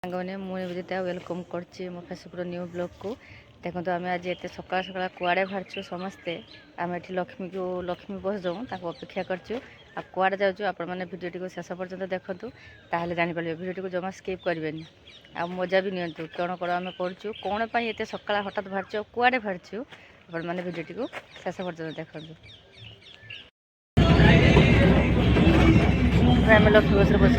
सांगने मुझे वेलकम कर मो फेसबुक न्यू ब्लॉग को देखो तो आम आज एत सका सका कुआड़े बाहर समस्ते आम ये लक्ष्मी बस जाऊँ अपेक्षा करूँ आ कुआड़े जाऊँ आपण मैंने भिडियो को शेष पर्यटन देखूँ ताहले जापर भिडियो को जमा स्किप करेंगे आ मजा भी नियंतु कौन कौन आम करूँ कौन पर एत सका हठात बाहर कुआड़े बाहर आपण मैंने भिडियो को शेष पर्यटन देखूँ आम लक्ष्मी बस बस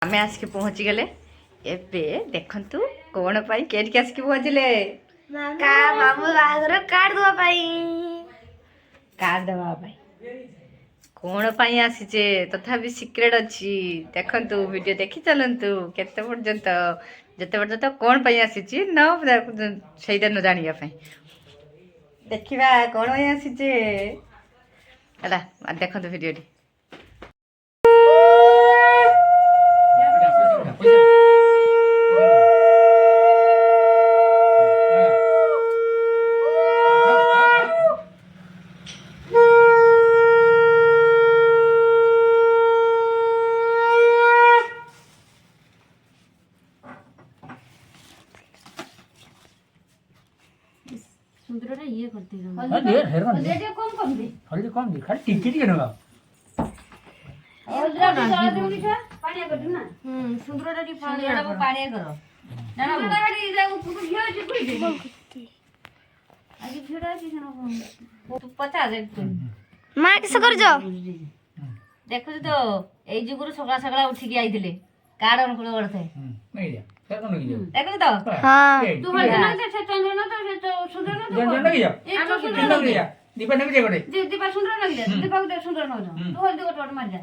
आम आसिक पहुँची गले एबे देखंतु कौन पाई केट आसिक पहुँचले कार्ड दवा कौन पाई आसीचे तथापि सिक्रेट अच्छी देखंतु वीडियो देखी चलंतु केते पर्यंत जते पर्यंत कौन पाई आसीची न सेटा न जानिया पाई देखिबा कौन पाई आसीचे हला देखंतु वीडियो टी सुंदर ये करते हैं हल्दी कम दी खाली टिकी टिकी नगा सुंदर पानी करो ना तू 50 माँ किसे कर जाओ देखो तो এই যুগରୁ সকাল সকাল উঠিকি আইଥିଲେ কার্ড অনুকূল করতে नहीं दिया सर कौन लगी দেখো তো हाँ तू हल ना से चंद्र ना तो सुंदर ना जन जन लगी जा किन लगी जा दीपा नहीं जे करे जे दीपा सुंदर ना गया दीपा को सुंदर ना तू हल्दी को टोट मार जा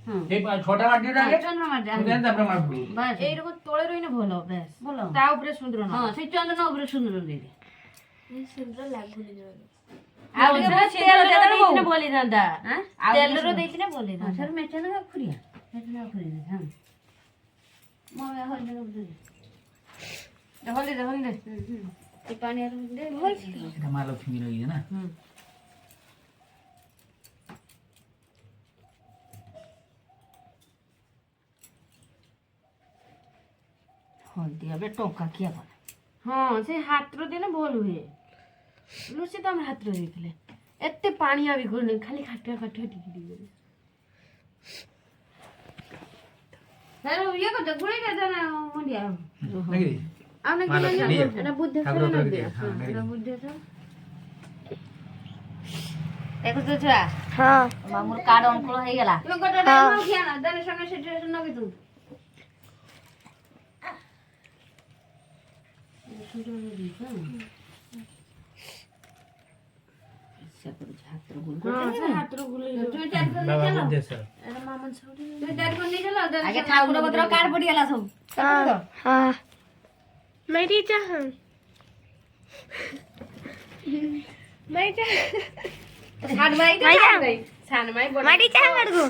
हां एक छोटा मार दियो आगे चंद्र मार जा देन तापर मार दू बस এই রকম তଳେ রইনা ভালো বেশ ভালো তা উপরে সুন্দর না হ্যাঁ সেই চন্দ্র না উপরে সুন্দর দেই দে এই সুন্দর লাগুলি ଆଉ ତେଲ ଦେଇଥିଲେ ବୋଲି ଥାନ୍ତା ତେଲର ଦେଇଥିଲେ ବୋଲି ଥାନ୍ତା ସର ମେଚା ନା ଖୁରିଆ ମେଚା ଖୁରିଆ ହଁ ମୋ ହଳଦୀ ହଳଦୀ ଏ ପାଣି ଆର ଦେ ଭଲ এটা মা লক্ষ্মী লगी है ना ହଳଦୀ ଏବେ ଟଙ୍କା କିଆ କଲା ହଁ ସେ ହାତର ଦିନ ଭଲ ହୁଏ ଲୁସି ତ ଆମ ହାତର ଦେଇଥିଲେ ଏତେ ପାଣିଆ ବି କରୁନି ଖାଲି ଖାଟିଆ ଖାଟିଆ ଟିକେ ଟିକେ ସାର ଇଏ କଥା ଗୁଳି କା ନା ମୁଣ୍ଡିଆ लगी दी ଆଉ ନା କି ନା ବୁଦ୍ଧି ଠାକୁର ନା ଲगी ଦେ दी हां ନା ବୁଦ୍ଧି ତ ଦେଖୁ ତ ଛୁଆ हाँ ମାମୁର କାର୍ଡ ଅନୁକୂଳ ହେଇଗଲା ତୁ ଗୋଟେ ଡାଇମ ଖିଆ ନା ଦେନେ ସଙ୍ଗେ ସେଠି ନଗି ତୁ आगे ठाकुर गोत्र कार्ड पड़ीगला सब हाँ हाँ मेरी चाह मैं क्या छाड़ माई तो छाड़ गई छाड़ माई बोल मेरी चाह कर दो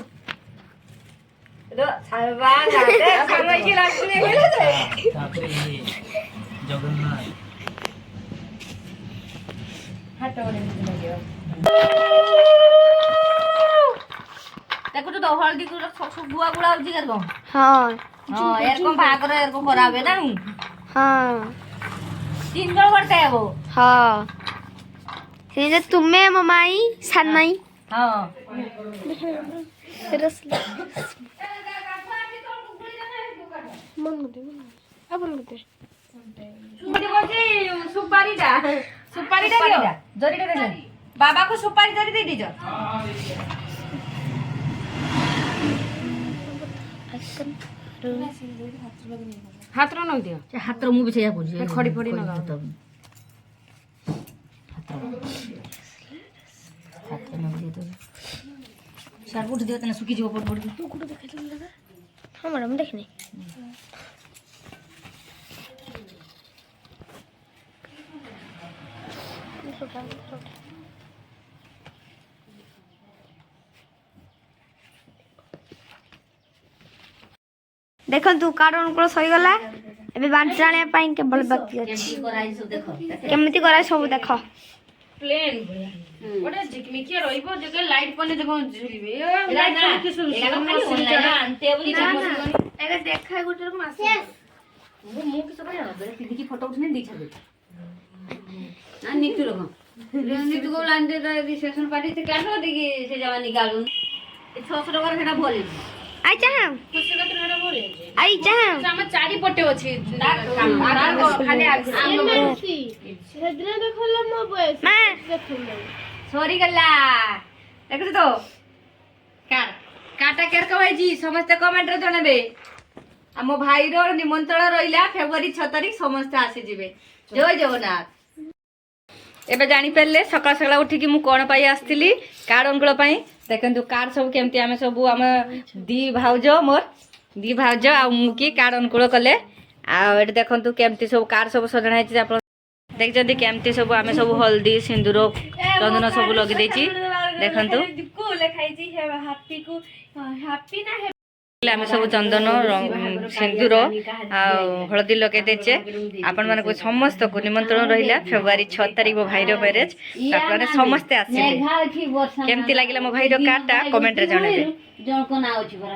दो छाड़वा गाते छाड़वा की लास्ट में गेले थे तापर ये जगन्नाथ हाथ ओडे लगे देखो तो हल्दी को सब गुआ गुड़ा उजी कर दो हाँ हां एरकम भागर एरकम करावे ना हाँ 3 गड़ करते है वो हाँ ये तुम्हें ममाई सन्नाई हां रस मन गते अपन गते सुपारी दा दियो जरी दे बाबा को सुपारी जरी दे दीजो हाथरो न दियो हाथरो मु भी सेया बोल खड़ी पड़ी न हाथरो न दियो तो सर उठ दियो तने सुखी जीव पड़ पड़ तू कुछ देखे लगा हाँ मैडम देखने देखु कार्ड अनुकूल सहीगला ए बांटी आने केवल बाकी अच्छी केमती करा सब देख ପ୍ଲେନ୍ ଭଳିଆ ଗୋଟେ ଝିକମିକିଆ ରହିବ ଯେ ଲାଇଟ୍ ପନେ ଦେଖ ଝୁଲିବେ ଲାଇଟ୍ କି ସବୁ ଆନ୍ତେ ବୋଲି ଏଟା ଦେଖା ଗୋଟେ ରକମ ଆସେ ମୁଁ କି ସବୁ ଜାଣ ବେଳେ ପିନ୍ଧିକି ଫଟୋ ଉଠିନେ ଦି ଛାଡେ ନା ନିତୁ ରକମ ନିତୁ को लाइन दे रिसेप्शन पार्टी से काढो देखि से जमा निकालू ए 600 टका सेटा भले आई चाहा खुशी कत सेटा भले आई चाहा हम चारि पटे अछि खाली हेदरे देखला मो बयस सॉरी गल्ला देखु तो काटा केर कहै जी समस्त कमेंट रे जणबे हम भाई रो निमंत्रण रहिला फेब्रुआरी 6 तारिख समस्त आसी जिवे जय जगन्नाथ एबे जानी परले सकाळ सकाळ उठी कि मु कोन पाई आस्तिली कार्ड अंकुल पाई देखंतु कार्ड सब केमती आमे सब हम दी भाउजो मोर दी भाउजो आ मु की कार्ड अंकुल कले आ एट देखंतु केमती सब कार्ड सब सजणा है आप देख जदी केमती सब आमे सब हल्दी सिंदूर चंदन सब लगी देची देखंतु को लेखाई जी हैप्पी को हैप्पी ना आमे सब चंदन सिंदूर आ हळदी लगे देचे आपण माने को समस्त को निमंत्रण रहिला फेब्रुआरी 6 तारिख मो भाई रो मैरिज आपने समस्त आसीले केमती लागिला मो भाई रो कार्डटा कमेंट रे जणाबे